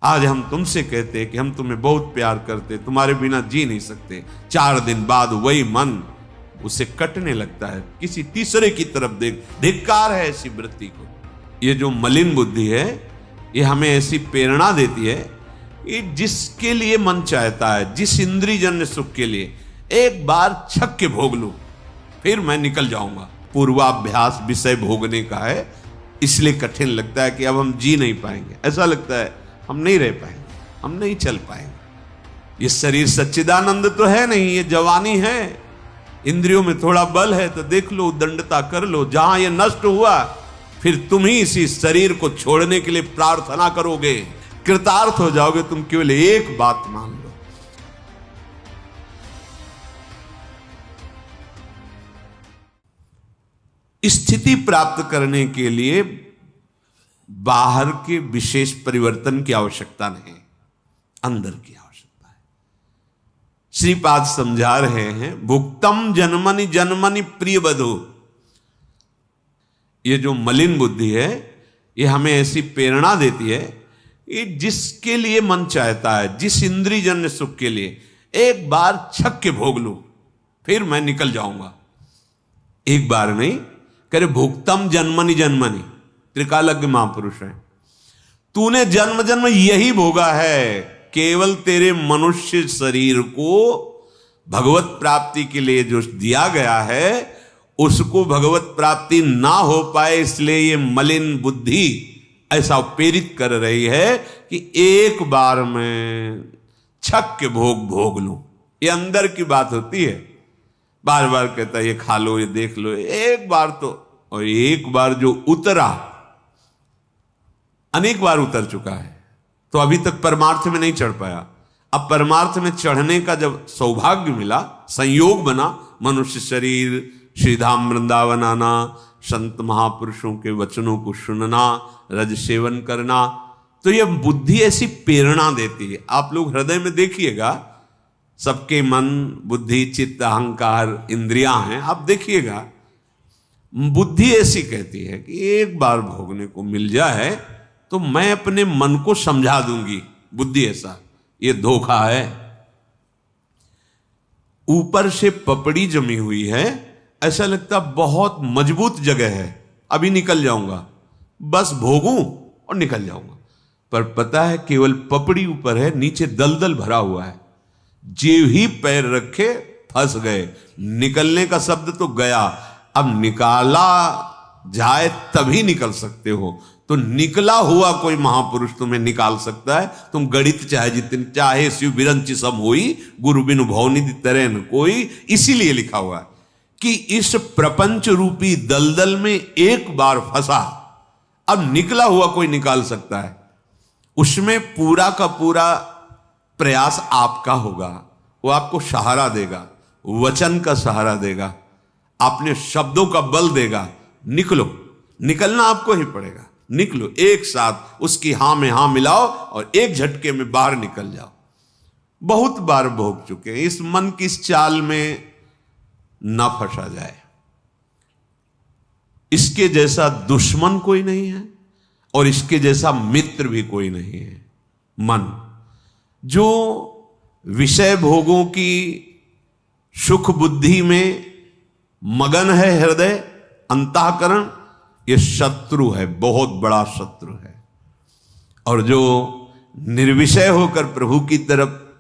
आज हम तुमसे कहते कि हम तुम्हें बहुत प्यार करते, तुम्हारे बिना जी नहीं सकते। 4 दिन बाद वही मन उसे कटने लगता है, किसी तीसरे की तरफ धिक्कार है ऐसी वृत्ति को। ये जो मलिन बुद्धि है ये हमें ऐसी प्रेरणा देती है कि जिसके लिए मन चाहता है, जिस इंद्रियजन्य सुख के लिए एक बार छक के भोग लूं फिर मैं निकल जाऊंगा। पूर्वाभ्यास विषय भोगने का है, इसलिए कठिन लगता है कि अब हम जी नहीं पाएंगे। ऐसा लगता है हम नहीं रह पाएंगे, हम नहीं चल पाएंगे। ये शरीर सच्चिदानंद तो है नहीं, ये जवानी है, इंद्रियों में थोड़ा बल है तो देख लो, दंडता कर लो। जहां ये नष्ट हुआ फिर तुम ही इसी शरीर को छोड़ने के लिए प्रार्थना करोगे, कृतार्थ हो जाओगे। तुम केवल एक बात मान लो, स्थिति प्राप्त करने के लिए बाहर के विशेष परिवर्तन की आवश्यकता नहीं, अंदर की आवश्यकता है। श्रीपाद समझा रहे हैं, भुक्तम जन्मनि जन्मनि प्रिय बधो। ये जो मलिन बुद्धि है ये हमें ऐसी प्रेरणा देती है कि जिसके लिए मन चाहता है, जिस इंद्रियजन्य सुख के लिए एक बार छक के भोग लूं फिर मैं निकल जाऊंगा। एक बार नहीं, करे भुक्तम जन्मनि जन्मनि। त्रिकालज्ञ महापुरुष है, तूने जन्म जन्म यही भोगा है, केवल तेरे मनुष्य शरीर को भगवत प्राप्ति के लिए जो दिया गया है उसको भगवत प्राप्ति ना हो पाए, इसलिए ये मलिन बुद्धि ऐसा प्रेरित कर रही है कि एक बार मैं छक के भोग लूं। ये अंदर की बात होती है, बार बार कहता है ये खा लो, ये देख लो, एक बार तो। और एक बार जो उतरा अनेक बार उतर चुका है, तो अभी तक परमार्थ में नहीं चढ़ पाया। अब परमार्थ में चढ़ने का जब सौभाग्य मिला, संयोग बना, मनुष्य शरीर, श्रीधाम वृंदावन आना, संत महापुरुषों के वचनों को सुनना, रज सेवन करना, तो यह बुद्धि ऐसी प्रेरणा देती है। आप लोग हृदय में देखिएगा, सबके मन, बुद्धि, चित्त, अहंकार, इंद्रियां हैं, आप देखिएगा बुद्धि ऐसी कहती है कि एक बार भोगने को मिल जाए तो मैं अपने मन को समझा दूंगी। बुद्धि ऐसा, ये धोखा है। ऊपर से पपड़ी जमी हुई है, ऐसा लगता बहुत मजबूत जगह है, अभी निकल जाऊंगा, बस भोगूं और निकल जाऊंगा। पर पता है केवल पपड़ी ऊपर है, नीचे दलदल भरा हुआ है। जेव ही पैर रखे फंस गए। निकलने का शब्द तो गया, अब निकाला जाए तभी निकल सकते हो। तो निकला हुआ कोई महापुरुष तुम्हें निकाल सकता है। तुम गणित चाहे जितने चाहे, शिव बिरंची सम होई, गुरु बिनु भवनिधि तरे न कोई। इसीलिए लिखा हुआ है कि इस प्रपंच रूपी दलदल में एक बार फंसा, अब निकला हुआ कोई निकाल सकता है। उसमें पूरा का पूरा प्रयास आपका होगा, वो आपको सहारा देगा, वचन का सहारा देगा, अपने शब्दों का बल देगा। निकलो, निकलना आपको ही पड़ेगा। निकलो, एक साथ उसकी हां में हां मिलाओ और एक झटके में बाहर निकल जाओ। बहुत बार भोग चुके हैं, इस मन की इस चाल में ना फंसा जाए। इसके जैसा दुश्मन कोई नहीं है और इसके जैसा मित्र भी कोई नहीं है। मन जो विषय भोगों की सुख बुद्धि में मगन है, हृदय अंतःकरण, ये शत्रु है, बहुत बड़ा शत्रु है। और जो निर्विषय होकर प्रभु की तरफ,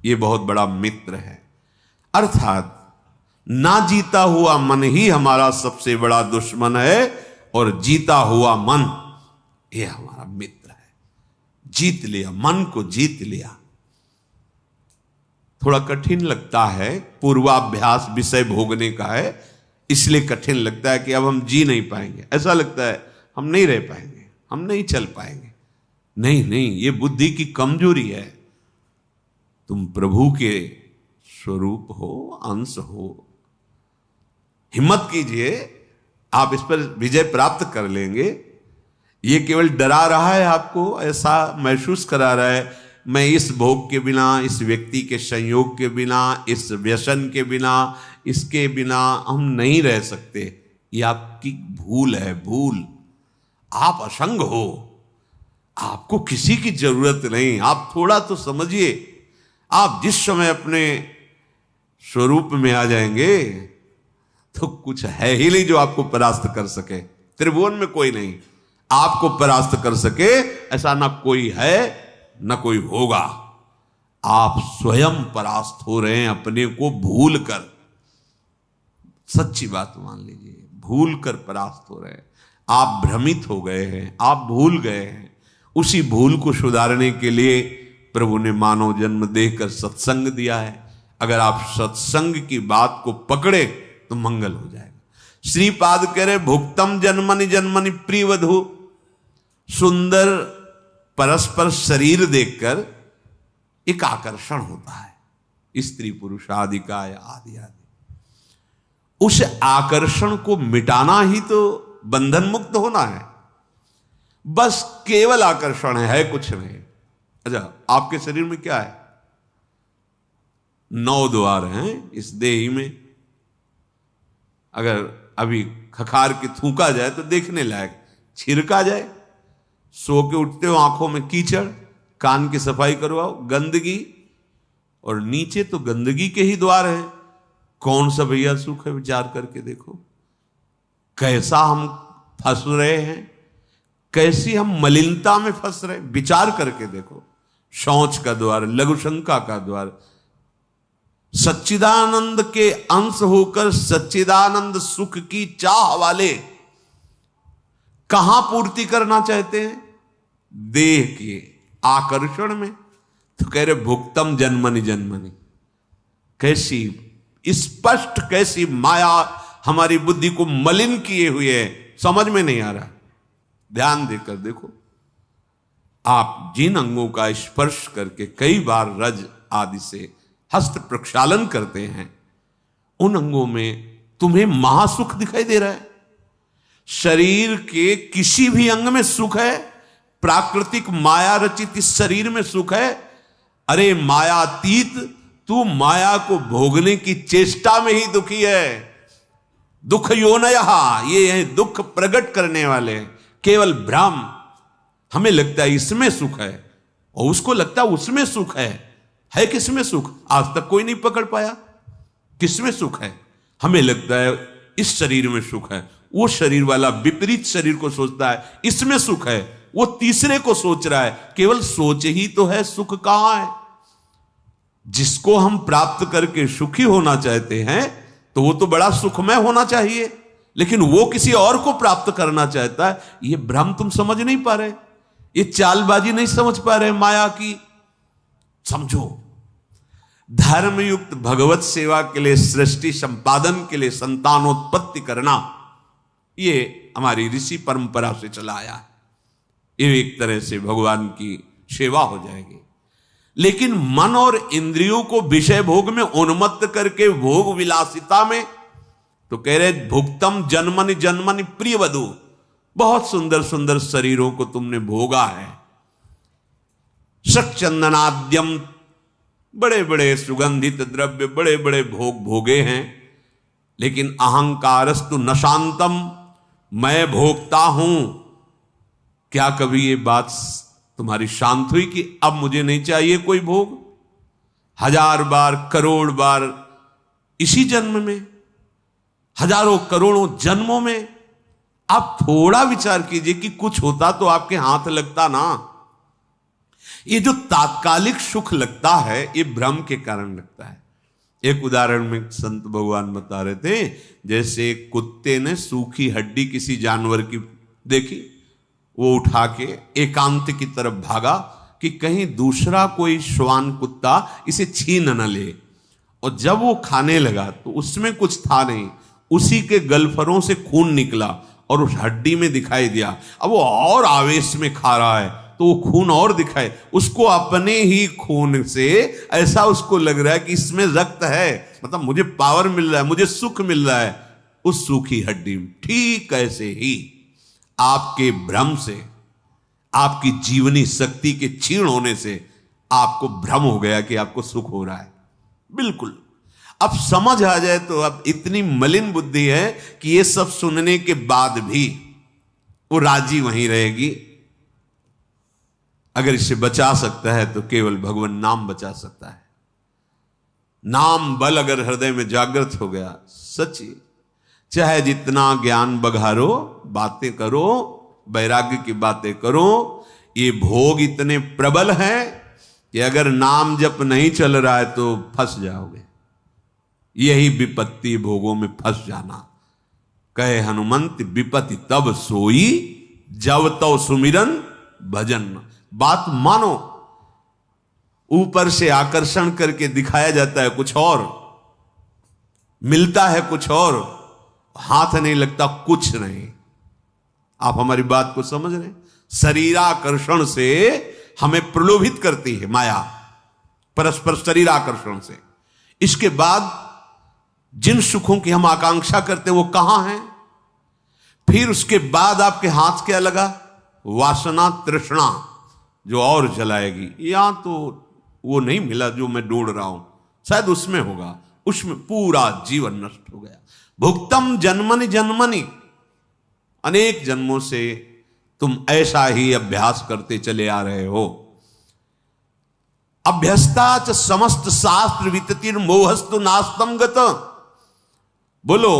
ये बहुत बड़ा मित्र है। अर्थात ना जीता हुआ मन ही हमारा सबसे बड़ा दुश्मन है और जीता हुआ मन ये हमारा मित्र है। जीत लिया, मन को जीत लिया। थोड़ा कठिन लगता है, पूर्वाभ्यास विषय भोगने का है, इसलिए कठिन लगता है कि अब हम जी नहीं पाएंगे। ऐसा लगता है हम नहीं रह पाएंगे, हम नहीं चल पाएंगे। नहीं नहीं, ये बुद्धि की कमजोरी है। तुम प्रभु के स्वरूप हो, अंश हो, हिम्मत कीजिए, आप इस पर विजय प्राप्त कर लेंगे। ये केवल डरा रहा है आपको, ऐसा महसूस करा रहा है मैं इस भोग के बिना, इस व्यक्ति के संयोग के बिना, इस व्यसन के बिना, इसके बिना हम नहीं रह सकते। ये आपकी भूल है, भूल। आप असंग हो, आपको किसी की जरूरत नहीं। आप थोड़ा तो समझिए, आप जिस समय अपने स्वरूप में आ जाएंगे तो कुछ है ही नहीं जो आपको परास्त कर सके। त्रिभुवन में कोई नहीं आपको परास्त कर सके, ऐसा ना कोई है ना कोई होगा। आप स्वयं परास्त हो रहे हैं अपने को भूल कर। सच्ची बात मान लीजिए, भूल कर परास्त हो रहे हैं। आप भ्रमित हो गए हैं, आप भूल गए हैं। उसी भूल को सुधारने के लिए प्रभु ने मानव जन्म देकर सत्संग दिया है। अगर आप सत्संग की बात को पकड़े तो मंगल हो जाएगा। श्रीपाद कह रहे भुक्तम जन्मनि जन्मनि प्रिय वधु। सुंदर परस्पर शरीर देखकर एक आकर्षण होता है, स्त्री पुरुष आदि का आदि आदि। उस आकर्षण को मिटाना ही तो बंधन मुक्त होना है। बस केवल आकर्षण है कुछ नहीं। अच्छा, आपके शरीर में क्या है? 9 द्वार हैं इस देही में। अगर अभी खखार के थूका जाए तो देखने लायक, छिड़का जाए, सो के उठते हो आंखों में कीचड़, कान की सफाई करवाओ, गंदगी, और नीचे तो गंदगी के ही द्वार हैं। कौन सा भैया सुख है? विचार करके देखो कैसा हम फंस रहे हैं, कैसी हम मलिनता में फंस रहे। विचार करके देखो, शौच का द्वार, लघुशंका का द्वार। सच्चिदानंद के अंश होकर सच्चिदानंद सुख की चाह वाले कहां पूर्ति करना चाहते हैं? देह के आकर्षण में। तो कह रहे भुक्तम जन्मनि जन्मनि। कैसी स्पष्ट, कैसी माया हमारी बुद्धि को मलिन किए हुए है, समझ में नहीं आ रहा। ध्यान देकर देखो, आप जिन अंगों का स्पर्श करके कई बार रज आदि से हस्त प्रक्षालन करते हैं, उन अंगों में तुम्हें महासुख दिखाई दे रहा है। शरीर के किसी भी अंग में सुख है, प्राकृतिक माया रचित इस शरीर में सुख है। अरे मायातीत, तू माया को भोगने की चेष्टा में ही दुखी है। दुख योनयः, ये है दुख प्रकट करने वाले, केवल भ्रम। हमें लगता है इसमें सुख है और उसको लगता है उसमें सुख है किसमें सुख? आज तक कोई नहीं पकड़ पाया किसमें सुख है। हमें लगता है इस शरीर में सुख है, वो शरीर वाला विपरीत शरीर को सोचता है इसमें सुख है, वो तीसरे को सोच रहा है। केवल सोच ही तो है, सुख कहां है? जिसको हम प्राप्त करके सुखी होना चाहते हैं तो वो तो बड़ा सुखमय होना चाहिए, लेकिन वो किसी और को प्राप्त करना चाहता है। ये भ्रम तुम समझ नहीं पा रहे, ये चालबाजी नहीं समझ पा रहे माया की। समझो, धर्मयुक्त भगवत सेवा के लिए, सृष्टि संपादन के लिए संतानोत्पत्ति करना, ये हमारी ऋषि परंपरा से चला आया है। ये एक तरह से भगवान की सेवा हो जाएगी। लेकिन मन और इंद्रियों को विषय भोग में उन्मत्त करके भोग विलासिता में, तो कह रहे भुक्तम जन्मनि जन्मनि प्रिय वधु। बहुत सुंदर सुंदर शरीरों को तुमने भोगा है। सचंदनाद्यम, बड़े बड़े सुगंधित द्रव्य, बड़े बड़े भोग भोगे हैं। लेकिन अहंकारस्तु न शांतम, मैं भोगता हूं। क्या कभी ये बात तुम्हारी शांत हुई कि अब मुझे नहीं चाहिए कोई भोग? 1000 बार, करोड़ बार इसी जन्म में, हजारों करोड़ों जन्मों में आप थोड़ा विचार कीजिए कि कुछ होता तो आपके हाथ लगता ना। ये जो तात्कालिक सुख लगता है, ये भ्रम के कारण लगता है। एक उदाहरण में संत भगवान बता रहे थे, जैसे कुत्ते ने सूखी हड्डी किसी जानवर की देखी, वो उठा के एकांत की तरफ भागा कि कहीं दूसरा कोई श्वान कुत्ता इसे छीन न ले। और जब वो खाने लगा तो उसमें कुछ था नहीं, उसी के गलफरों से खून निकला और उस हड्डी में दिखाई दिया। अब वो और आवेश में खा रहा है तो वो खून और दिखाए, उसको अपने ही खून से ऐसा उसको लग रहा है कि इसमें रक्त है, मतलब मुझे पावर मिल रहा है, मुझे सुख मिल रहा है उस सूखी हड्डी में। ठीक ऐसे ही आपके भ्रम से, आपकी जीवनी शक्ति के क्षीण होने से आपको भ्रम हो गया कि आपको सुख हो रहा है। बिल्कुल, अब समझ आ जाए तो अब इतनी मलिन बुद्धि है कि ये सब सुनने के बाद भी वो राजी वहीं रहेगी। अगर इसे बचा सकता है तो केवल भगवान नाम बचा सकता है। नाम बल अगर हृदय में जागृत हो गया, सच्ची चाहे जितना ज्ञान बघारो, बातें करो, वैराग्य की बातें करो, ये भोग इतने प्रबल हैं कि अगर नाम जप नहीं चल रहा है तो फंस जाओगे। यही विपत्ति, भोगों में फंस जाना। कहे हनुमंत विपत्ति तब सोई, जब तो सुमिरन भजन। बात मानो, ऊपर से आकर्षण करके दिखाया जाता है कुछ और, मिलता है कुछ और, हाथ नहीं लगता कुछ नहीं। आप हमारी बात को समझ रहे हैं? शरीराकर्षण से हमें प्रलोभित करती है माया, परस्पर शरीराकर्षण से। इसके बाद जिन सुखों की हम आकांक्षा करते हैं वो कहां हैं? फिर उसके बाद आपके हाथ क्या लगा? वासना, तृष्णा, जो और जलाएगी। यहां तो वो नहीं मिला जो मैं ढूंढ रहा हूं, शायद उसमें होगा, उसमें पूरा जीवन नष्ट हो गया। भुक्तम जन्मनि जन्मनि, अनेक जन्मों से तुम ऐसा ही अभ्यास करते चले आ रहे हो। अभ्यस्ता च समस्त शास्त्र विततिर मोहस्तु नास्तम गत। बोलो,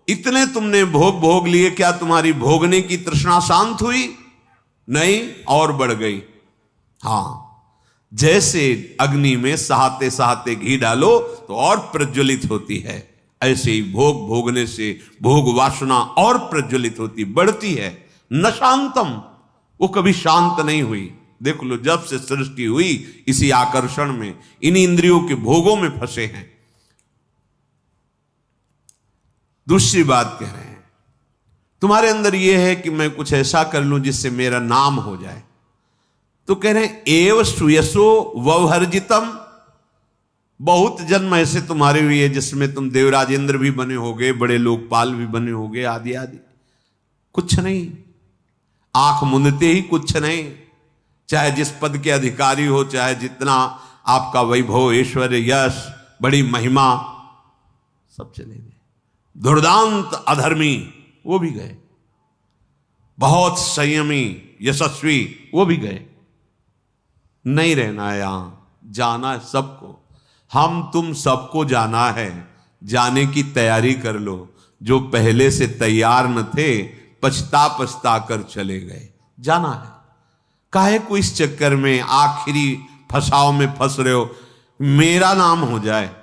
इतने तुमने भोग लिए, क्या तुम्हारी भोगने की तृष्णा शांत हुई? नहीं, और बढ़ गई। हां, जैसे अग्नि में सहाते सहाते घी डालो तो और प्रज्वलित होती है, ऐसे ही भोग भोगने से भोग वासना और प्रज्वलित होती, बढ़ती है। न शांतम, वो कभी शांत नहीं हुई। देख लो, जब से सृष्टि हुई इसी आकर्षण में, इन इंद्रियों के भोगों में फंसे हैं। दूसरी बात कह रहे हैं, तुम्हारे अंदर यह है कि मैं कुछ ऐसा कर लूं जिससे मेरा नाम हो जाए। तो कह रहे हैं एव सुयसो ववर्जितम। बहुत जन्म ऐसे तुम्हारे हुए जिसमें तुम देवराजेंद्र भी बने होगे, बड़े लोकपाल भी बने होगे, आदि आदि। कुछ नहीं, आंख मूंदते ही कुछ नहीं। चाहे जिस पद के अधिकारी हो, चाहे जितना आपका वैभव, ऐश्वर्य, यश, बड़ी महिमा, सब चले गए। दुर्दांत अधर्मी, वो भी गए। बहुत संयमी यशस्वी, वो भी गए। नहीं रहना है यहां, जाना है सबको। हम तुम सबको जाना है, जाने की तैयारी कर लो। जो पहले से तैयार न थे, पछता पछता कर चले गए। जाना है। काहे को इस चक्कर में आखिरी फसाव में फंस रहे हो? मेरा नाम हो जाए।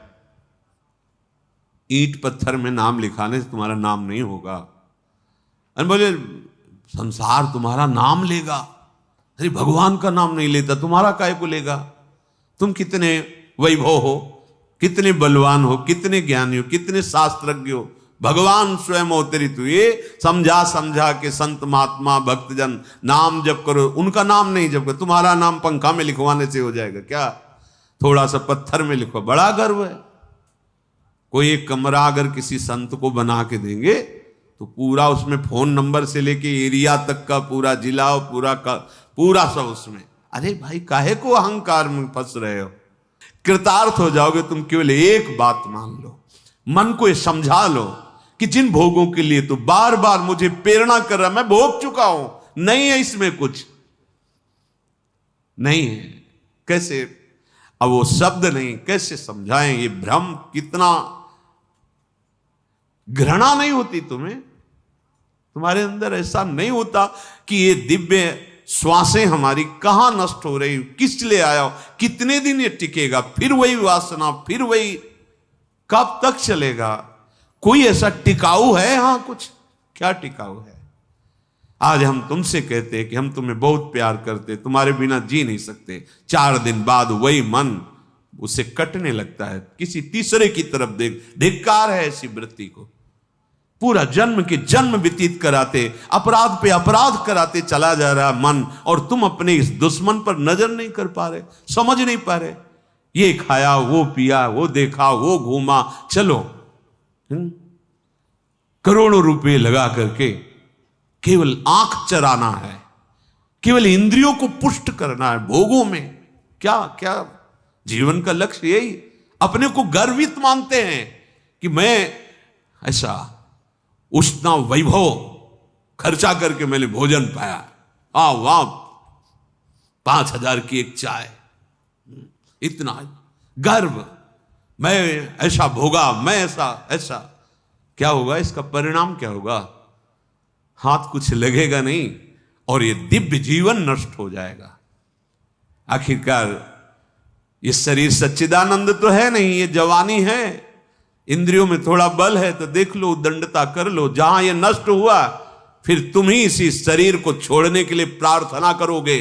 ईंट पत्थर में नाम लिखाने से तुम्हारा नाम नहीं होगा। अरे बोले संसार तुम्हारा नाम लेगा, अरे भगवान का नाम नहीं लेता, तुम्हारा काहे को लेगा? तुम कितने वैभव हो, कितने बलवान हो, कितने ज्ञानी हो, कितने शास्त्रज्ञ हो, भगवान स्वयं अवतरित हुए। समझा समझा के संत महात्मा भक्तजन नाम जप करो, उनका नाम नहीं जप करो। तुम्हारा नाम पंखा में लिखवाने से हो जाएगा क्या? थोड़ा सा पत्थर में लिखो, बड़ा गर्व है। कोई एक कमरा अगर किसी संत को बना के देंगे तो पूरा उसमें फोन नंबर से लेके एरिया तक का पूरा जिला और पूरा सब उसमें। अरे भाई, काहे को अहंकार में फंस रहे हो? कृतार्थ हो जाओगे तुम। केवल एक बात मान लो, मन को समझा लो कि जिन भोगों के लिए तो बार बार मुझे प्रेरणा कर रहा, मैं भोग चुका हूं, नहीं है इसमें कुछ नहीं है। कैसे अब वो शब्द नहीं, कैसे समझाएं? ये भ्रम कितना। घृणा नहीं होती तुम्हें? तुम्हारे अंदर ऐसा नहीं होता कि ये दिव्य श्वासें हमारी कहां नष्ट हो रही, किस लिए आया हो, कितने दिन ये टिकेगा, फिर वही वासना, फिर वही, कब तक चलेगा? कोई ऐसा टिकाऊ है यहां? कुछ क्या टिकाऊ है? आज हम तुमसे कहते हैं कि हम तुम्हें बहुत प्यार करते, तुम्हारे बिना जी नहीं सकते। 4 दिन बाद वही मन उसे कटने लगता है, किसी तीसरे की तरफ धिक्कार है ऐसी वृत्ति को। पूरा जन्म के जन्म व्यतीत कराते, अपराध पे अपराध कराते चला जा रहा मन, और तुम अपने इस दुश्मन पर नजर नहीं कर पा रहे, समझ नहीं पा रहे। ये खाया, वो पिया, वो देखा, वो घूमा, चलो करोड़ों रुपए लगा करके केवल आंख चराना है, केवल इंद्रियों को पुष्ट करना है भोगों में। क्या क्या जीवन का लक्ष्य यही? अपने को गर्वित मानते हैं कि मैं ऐसा उतना वैभव खर्चा करके मैंने भोजन पाया, वाह, 5,000 की एक चाय, इतना गर्व, मैं ऐसा भोगा, मैं ऐसा क्या होगा? इसका परिणाम क्या होगा? हाथ कुछ लगेगा नहीं और ये दिव्य जीवन नष्ट हो जाएगा। आखिरकार ये शरीर सच्चिदानंद तो है नहीं, ये जवानी है, इंद्रियों में थोड़ा बल है, तो देख लो, दंडता कर लो। जहां ये नष्ट हुआ फिर तुम ही इसी शरीर को छोड़ने के लिए प्रार्थना करोगे।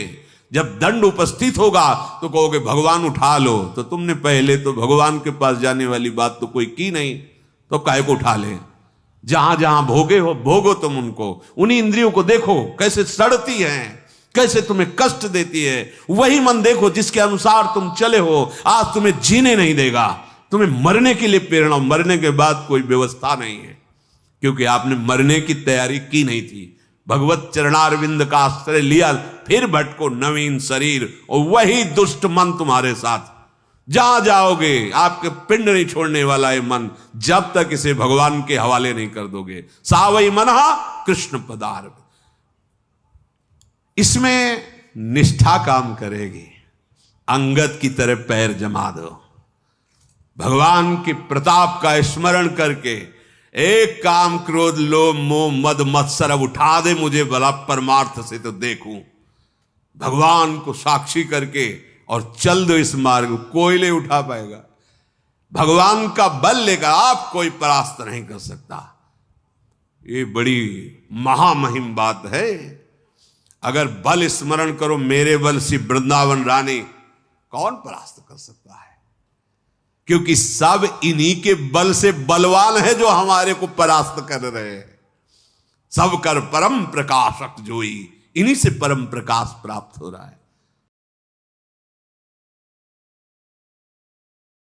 जब दंड उपस्थित होगा तो कहोगे भगवान उठा लो। तो तुमने पहले तो भगवान के पास जाने वाली बात तो कोई की नहीं, तो काहे को उठा ले? जहां जहां भोगे हो भोगो तुम उनको। उन्हीं इंद्रियों को देखो कैसे सड़ती हैं, कैसे तुम्हें कष्ट देती है। वही मन देखो जिसके अनुसार तुम चले हो, आज तुम्हें जीने नहीं देगा, तुम्हें मरने के लिए प्रेरणा। मरने के बाद कोई व्यवस्था नहीं है, क्योंकि आपने मरने की तैयारी की नहीं थी। भगवत चरणारविंद का आश्रय लिया, फिर भटको नवीन शरीर, और वही दुष्ट मन तुम्हारे साथ। जहां जाओगे आपके पिंड नहीं छोड़ने वाला है मन, जब तक इसे भगवान के हवाले नहीं कर दोगे। सावई मनहा कृष्ण पदार्थ, इसमें निष्ठा काम करेगी। अंगद की तरह पैर जमा दो, भगवान के प्रताप का स्मरण करके एक काम, क्रोध लोभ मोह मद मत्सर अब उठा दे मुझे भला परमार्थ से तो देखूं। भगवान को साक्षी करके और चल दो इस मार्ग, कोई नहीं उठा पाएगा। भगवान का बल लेकर आप कोई परास्त नहीं कर सकता। ये बड़ी महामहिम बात है। अगर बल स्मरण करो, मेरे बल से वृंदावन रानी, कौन परास्त कर सकता है? क्योंकि सब इन्हीं के बल से बलवान है जो हमारे को परास्त कर रहे हैं। सब कर परम प्रकाशक जोई, इन्हीं से परम प्रकाश प्राप्त हो रहा है।